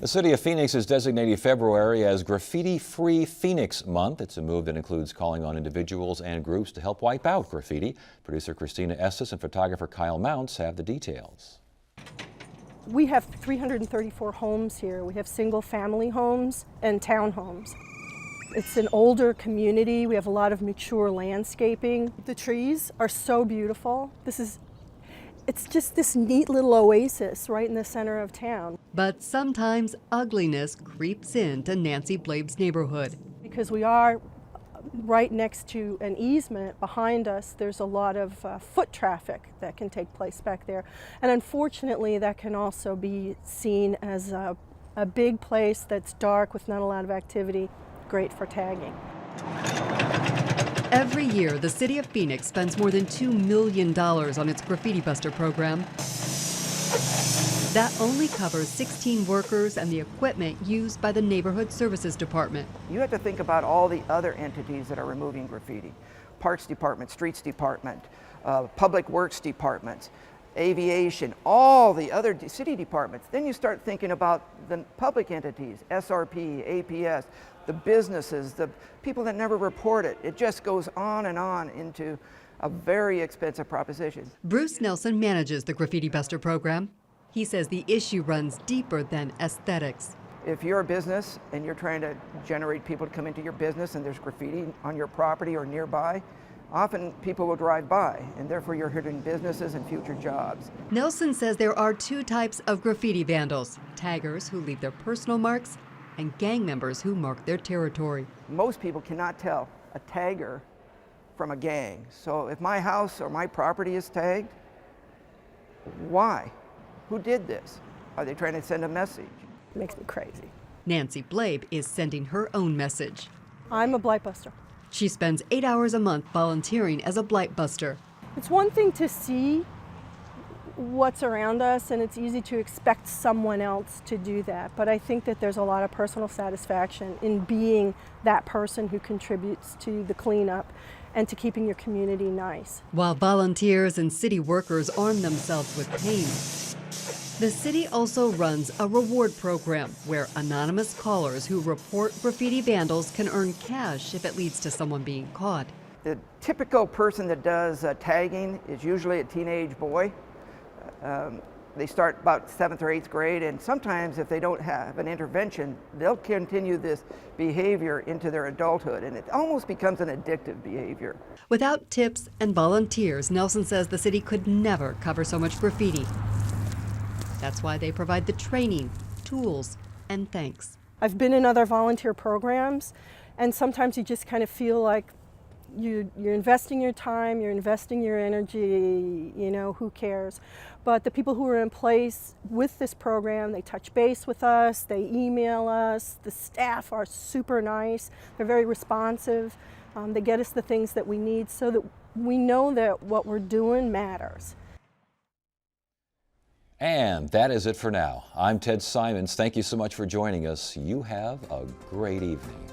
The City of Phoenix is designating February as Graffiti Free Phoenix Month. It's a move that includes calling on individuals and groups to help wipe out graffiti. Producer Christina Estes and photographer Kyle Mounts have the details. We have 334 homes here. We have single-family homes and townhomes. It's an older community. We have a lot of mature landscaping. The trees are so beautiful. It's just this neat little oasis right in the center of town. But sometimes ugliness creeps into Nancy Blabe's neighborhood. Because we are right next to an easement behind us, there's a lot of foot traffic that can take place back there. And unfortunately, that can also be seen as a big place that's dark with not a lot of activity, great for tagging. Every year, the City of Phoenix spends more than $2 million on its Graffiti Buster program. That only covers 16 workers and the equipment used by the Neighborhood Services Department. You have to think about all the other entities that are removing graffiti. Parks Department, Streets Department, Public Works Department, Aviation, all the other city departments. Then you start thinking about the public entities, SRP, APS, the businesses, the people that never report it. It just goes on and on into a very expensive proposition. Bruce Nelson manages the Graffiti Buster program. He says the issue runs deeper than aesthetics. If you're a business and you're trying to generate people to come into your business and there's graffiti on your property or nearby, often people will drive by, and therefore you're hurting businesses and future jobs. Nelson says there are two types of graffiti vandals: taggers who leave their personal marks and gang members who mark their territory. Most people cannot tell a tagger from a gang. So if my house or my property is tagged, why? Who did this? Are they trying to send a message? It makes me crazy. Nancy Blabe is sending her own message. I'm a blight buster. She spends 8 hours a month volunteering as a blight buster. It's one thing to see what's around us, and it's easy to expect someone else to do that. But I think that there's a lot of personal satisfaction in being that person who contributes to the cleanup and to keeping your community nice. While volunteers and city workers arm themselves with paint, the city also runs a reward program where anonymous callers who report graffiti vandals can earn cash if it leads to someone being caught. The typical person that does tagging is usually a teenage boy. They start about 7th or 8th grade, and sometimes if they don't have an intervention, they'll continue this behavior into their adulthood, and it almost becomes an addictive behavior. Without tips and volunteers, Nelson says the city could never cover so much graffiti. That's why they provide the training, tools, and thanks. I've been in other volunteer programs, and sometimes you just kind of feel like you're investing your time, you're investing your energy, you know, who cares? But the people who are in place with this program, they touch base with us, they email us, the staff are super nice, they're very responsive, they get us the things that we need so that we know that what we're doing matters. And that is it for now. I'm Ted Simons. Thank you so much for joining us. You have a great evening.